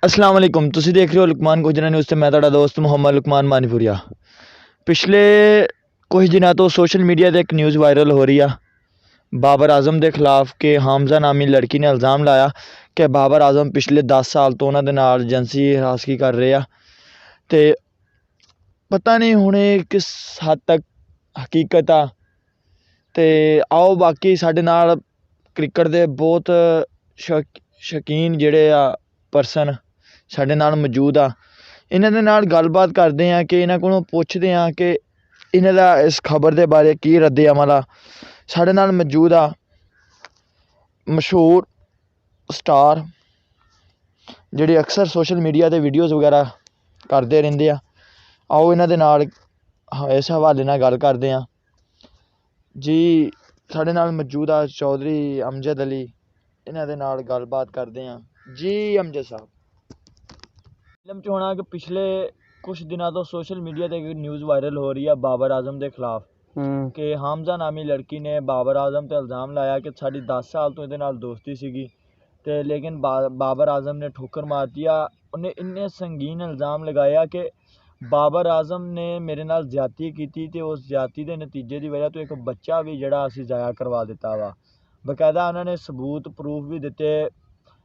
अस्सलाम वालेकुम। तुसी देख रहे हो लुकमान गुजरा न्यूज़ ते मैं तुहाडा दोस्त मुहम्मद लुकमान मानीपुरिया। पिछले कुछ दिनों तो सोशल मीडिया ते एक न्यूज़ वायरल हो रही है बाबर आजम के खिलाफ कि हामजा नामी लड़की ने इल्ज़ाम लाया कि बाबर आजम पिछले 10 साल तो उन्होंने नाल जिनसी हरासगी कर रहे आ ते पता नहीं हुण किस हद तक हकीकत आ। ते आओ बाकी साडे नाल क्रिकेट दे बहुत शौकीन जिहड़े आ परसन साडे नाल मौजूद आ। इन्हां दे नाल गलबात करदे आ कि इन्हां कोलों पुछदे आ कि इन्हां दा इस खबर दे बारे की रद्द अमल आ। साडे नाल मौजूद आ मशहूर स्टार जिहड़े अक्सर सोशल मीडिया ते वीडियोज़ वगैरह करदे रहिंदे आ। आओ इन्हां दे नाल इस हवाले नाल गल करदे आ जी। साडे नाल मौजूद आ चौधरी अमजद अली, इन्हां दे नाल गलबात करदे आ जी। अमजद साहब, इलम च होना कि पिछले कुछ दिनों तो सोशल मीडिया ते एक न्यूज़ वायरल हो रही है बाबर आजम के खिलाफ कि हामजा नामी लड़की ने बाबर आजम ते इल्ज़ाम लाया कि साडी 10 साल तो इहदे नाल दोस्ती सीगी ते लेकिन बाबर आजम ने ठोकर मार दिया। उन्हें इन्ने संगीन इल्ज़ाम लगाया कि बाबर आजम ने मेरे नाल ज़्यादती कीती ते उस ज़्यादती के नतीजे की वजह तो एक बच्चा भी जिहड़ा असीं ज़ाया करवा दिता वा। बकायदा उन्होंने सबूत प्रूफ भी दिते,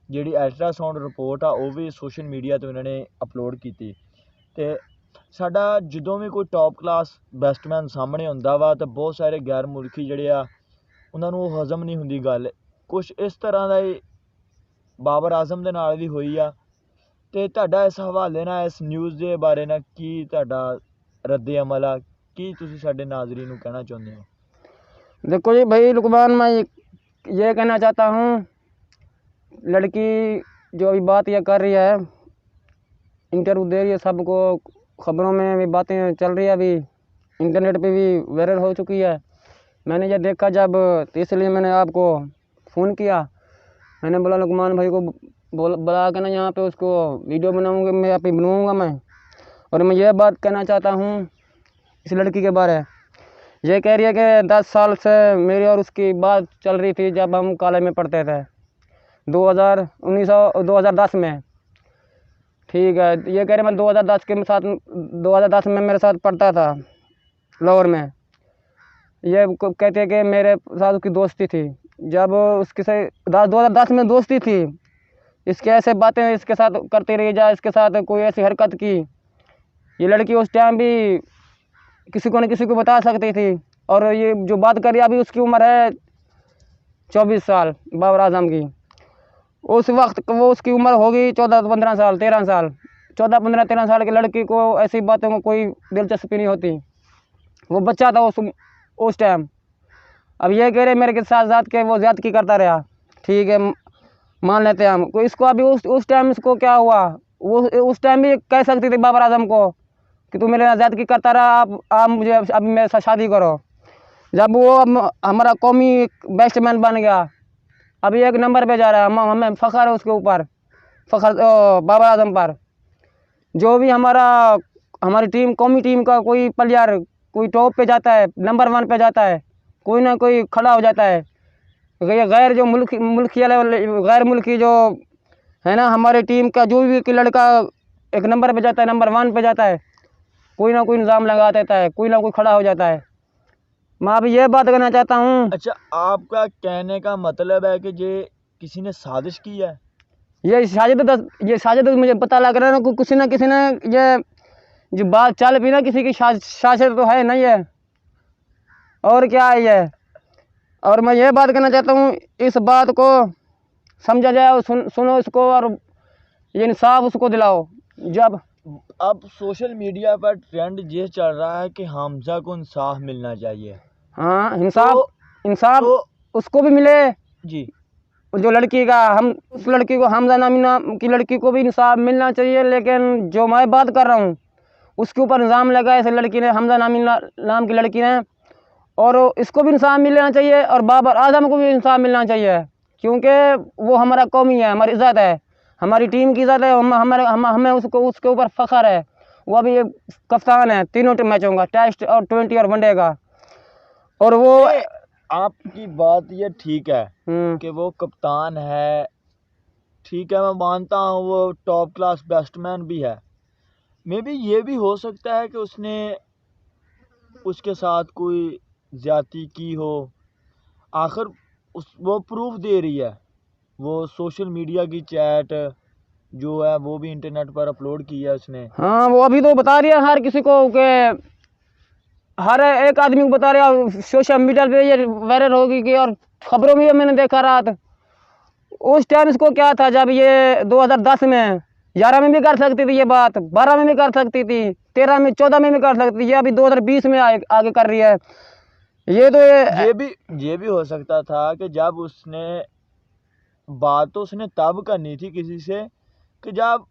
जिहड़ी अल्ट्रासाउंड रिपोर्ट आ वो भी सोशल मीडिया तो इन्होंने अपलोड की ते साडा जदों भी कोई टॉप क्लास बैट्समैन सामने आउंदा वा तो बहुत सारे गैर मुल्की जिहड़े आ उन्हां नूं हज़म नहीं हुंदी गल। कुछ इस तरह दा ही बाबर आजम दे नाल भी होई आ ते तुहाडा इस हवाले नाल इस न्यूज़ दे बारे नाल की तुहाडा रद्द अमल आ, की तुसीं साडे नाज़रीन नूं कहना चाहुंदे हो? देखो जी भाई लुकमान, मैं ये कहना चाहता हूँ, लड़की जो अभी बात ये कर रही है, इंटरव्यू दे रही है, सबको खबरों में भी बातें चल रही है, अभी इंटरनेट पे भी वायरल हो चुकी है। मैंने ये देखा जब, तो इसलिए मैंने आपको फ़ोन किया। मैंने बोला लुकमान भाई को बुला के ना यहाँ पे उसको वीडियो बनाऊँगा, मैं आप ही बनवाऊँगा मैं। और मैं ये बात कहना चाहता हूँ इस लड़की के बारे। ये कह रही है कि 10 साल से मेरी और उसकी बात चल रही थी जब हम कॉलेज में पढ़ते थे 2010 में। ठीक है, ये कह रहे मैं 2010 के साथ 2010 में मेरे साथ पढ़ता था लाहौर में। ये कहते हैं कि मेरे साथ उसकी दोस्ती थी, जब उसके से 2010 में दोस्ती थी, इसके ऐसे बातें इसके साथ करती रही, जा इसके साथ कोई ऐसी हरकत की। ये लड़की उस टाइम भी किसी को न किसी को बता सकती थी। और ये जो बात करी अभी उसकी उम्र है 24 साल बाबर आजम की। उस वक्त वो उसकी उम्र होगी 14-15 साल 13 साल। 14-15-13 साल की लड़की को ऐसी बातों में कोई दिलचस्पी नहीं होती। वो बच्चा था उस टाइम। अब ये कह रहे मेरे के साथ के वो ज़्यादती करता रहा, ठीक है मान लेते हैं हम को इसको। अभी उस टाइम इसको क्या हुआ, वो उस टाइम भी कह सकती थी बाबर आजम को कि तू मेरे ज़्यादती करता रहा, आप मुझे अब मेरे साथ शादी करो। जब वो हमारा कौमी बैट्समैन बन गया, अभी 1 नंबर पे जा रहा है, हमें फ़ख्र है उसके ऊपर, फ़ख्र बाबर आजम पर। जो भी हमारी टीम, कौमी टीम का कोई प्लेयर कोई टॉप पे जाता है, नंबर 1 पे जाता है, कोई ना कोई खड़ा हो जाता है। ये गैर जो मुल्की गैर मुल्की जो है ना, हमारी टीम का जो भी लड़का 1 नंबर पे जाता है, नंबर 1 पे जाता है, कोई ना कोई इल्ज़ाम लगा देता है, कोई ना कोई खड़ा हो जाता है। मैं अभी ये बात कहना चाहता हूँ। अच्छा, आपका कहने का मतलब है कि ये किसी ने साजिश की है? ये साजिद मुझे पता लग रहा है ना, किसी ना किसी ने ये जो बात चल भी ना, किसी की साजिश तो है नहीं है, और क्या है ये। और मैं ये बात कहना चाहता हूँ, इस बात को समझा जाए और सुनो इसको, और ये इंसाफ उसको दिलाओ। जब अब सोशल मीडिया पर ट्रेंड ये चल रहा है कि हामजा को इंसाफ मिलना चाहिए। हाँ, इंसाफ तो उसको भी मिले जी। जो लड़की का, हम उस लड़की को, हमजा नाम की लड़की को भी इंसाफ मिलना चाहिए। लेकिन जो मैं बात कर रहा हूँ उसके ऊपर इल्ज़ाम लगा ऐसे लड़की ने, हमजा नाम की लड़की ने, और इसको भी इंसाफ मिलना चाहिए और बाबर आजम को भी इंसाफ मिलना चाहिए। क्योंकि वो हमारा कौमी है, हमारी इज़्ज़त है, हमारी टीम की इज़्ज़त है, हमें उसके ऊपर फ़ख्र है। वो अभी कप्तान है तीनों मैचों का, टेस्ट और 20 और वनडे का। और वो आपकी बात ये ठीक है कि वो कप्तान है, ठीक है, मैं मानता हूँ वो टॉप क्लास बैट्समैन भी है। मे बी ये भी हो सकता है कि उसने उसके साथ कोई ज्यादती की हो। आखिर वो प्रूफ दे रही है, वो सोशल मीडिया की चैट जो है वो भी इंटरनेट पर अपलोड की है उसने। हाँ, वो अभी तो बता रही है हर किसी को कि हर एक आदमी को बता रहा है, सोशल मीडिया पे ये वायरल होगी कि, और खबरों में भी मैंने देखा रात। उस टाइम इसको क्या था, जब ये 2010 में 11 में भी कर सकती थी ये बात, 12 में भी कर सकती थी, 13 में 14 में भी कर सकती थी, ये अभी 2020 में आगे कर रही है। ये तो ये भी हो सकता था कि जब उसने बात तो उसने तब करनी थी किसी से कि जब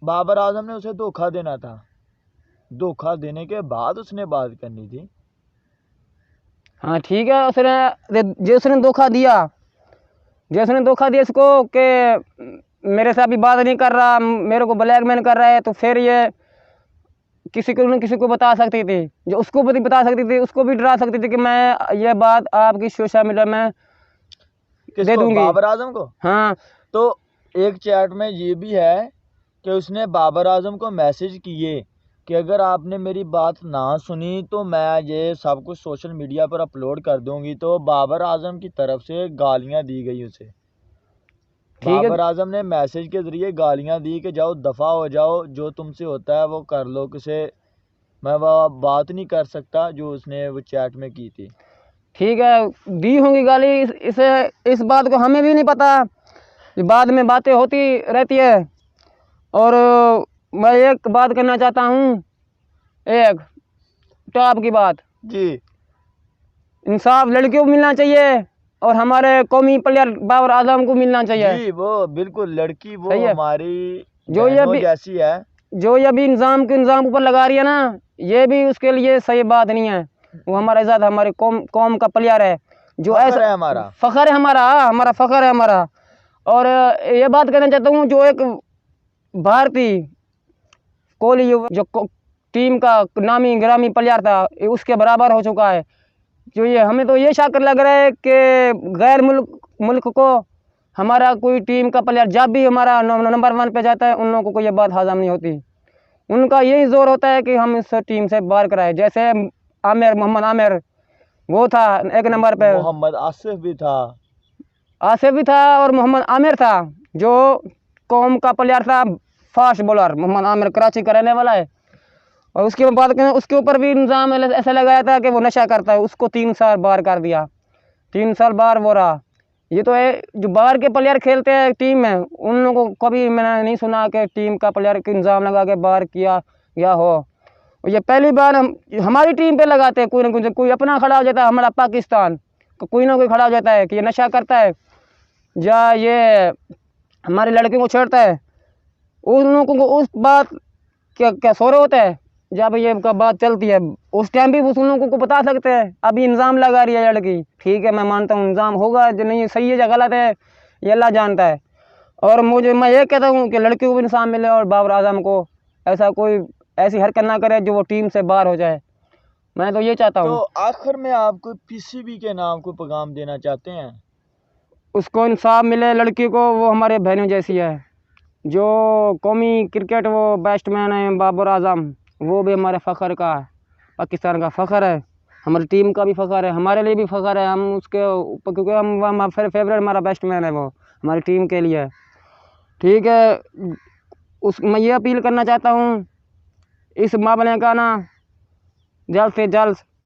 बाबर आजम ने उसे धोखा देना था, धोखा देने के बाद उसने बात करनी थी। हाँ ठीक है, उसने धोखा दिया, जिसने धोखा दिया इसको कि मेरे से अभी बात नहीं कर रहा, मेरे को ब्लैकमेल कर रहा है, तो फिर ये किसी को न किसी को बता सकती थी, जो उसको भी बता सकती थी, उसको भी डरा सकती थी कि मैं ये बात आपकी सोशल मीडिया में दे दूंगी। बाबर आजम को? हाँ, तो एक चैट में ये भी है कि उसने बाबर आजम को मैसेज किए कि अगर आपने मेरी बात ना सुनी तो मैं ये सब कुछ सोशल मीडिया पर अपलोड कर दूंगी। तो बाबर आजम की तरफ से गालियां दी गई उसे। ठीक है। बाबर आजम ने मैसेज के जरिए गालियां दी कि जाओ दफा हो जाओ, जो तुमसे होता है वो कर लो, किसे मैं वो बात नहीं कर सकता जो उसने वो चैट में की थी। ठीक है, दी होंगी गाली, इस बात को हमें भी नहीं पता, बाद में बातें होती रहती है। और मैं एक बात करना चाहता हूँ, एक टॉप की बात, जी इंसाफ लड़कियों को मिलना चाहिए और हमारे कौमी प्लेयर बाबर आजम को मिलना चाहिए। जी, वो बिल्कुल लड़की वो सही है। हमारी जो ये बहनों भी जैसी है। जो ये भी इंजाम ऊपर लगा रही है ना, ये भी उसके लिए सही बात नहीं है। वो हमारे साथ हमारे कौम का प्लेयर है, जो फख्र ऐसा है हमारा। फख्र है हमारा फख्र है हमारा। और ये बात कहना चाहता हूँ, जो एक भारतीय कोहली जो टीम का नामी गिरामी प्लेयर था, ये उसके बराबर हो चुका है। जो ये हमें तो ये शाकर लग रहा है कि गैर मुल्क को हमारा कोई टीम का प्लेयर जब भी हमारा नंबर 1 पे जाता है, उन लोगों को ये बात हजम नहीं होती। उनका यही जोर होता है कि हम इस टीम से बाहर कराए। जैसे मोहम्मद आमिर वो था 1 नंबर पे, मोहम्मद आसिफ भी था और मोहम्मद आमिर था, जो कौम का प्लेयर था, फास्ट बॉलर। मोहम्मद आमिर कराची का रहने वाला है। और उसके बाद उसके ऊपर भी इल्ज़ाम ऐसा लगाया था कि वो नशा करता है, उसको 3 साल बाहर कर दिया, 3 साल बाहर वो रहा। ये तो है, जो बाहर के प्लेयर खेलते हैं टीम में, उन लोगों को कभी मैंने नहीं सुना कि टीम का प्लेयर को इल्ज़ाम लगा के बाहर किया गया हो। ये पहली बार हमारी टीम पे लगाते हैं, कोई ना कोई अपना खड़ा हो जाता है, हमारा पाकिस्तान कोई ना कोई खड़ा हो जाता है कि ये नशा करता है या ये हमारे लड़के को छेड़ता है। उन लोगों को उस बात क्या शोर होता है जब ये का बात चलती है, उस टाइम भी उन लोगों को बता सकते हैं। अभी इल्ज़ाम लगा रही है लड़की, ठीक है, मैं मानता हूँ इल्ज़ाम होगा, जो नहीं सही है या गलत है ये अल्लाह जानता है। और मैं ये कहता हूँ कि लड़की को भी इंसाफ मिले और बाबर आजम को ऐसी हरकत ना करे जो वो टीम से बाहर हो जाए। मैं तो ये चाहता हूँ। तो आखिर में आपको पीसीबी के नाम को पैगाम देना चाहते हैं? उसको इंसाफ मिले लड़की को, वो हमारे बहनों जैसी है। जो कौमी क्रिकेट वो बैट्समैन है बाबर आजम, वो भी हमारे फ़ख्र का है, पाकिस्तान का फ़ख्र है, हमारी टीम का भी फ़ख्र है, हमारे लिए भी फ़ख्र है। हम उसके ऊपर क्योंकि हम फेवरेट हमारा बैट्समैन है वो हमारी टीम के लिए। ठीक है, मैं ये अपील करना चाहता हूँ, इस मामले का ना जल्द से जल्द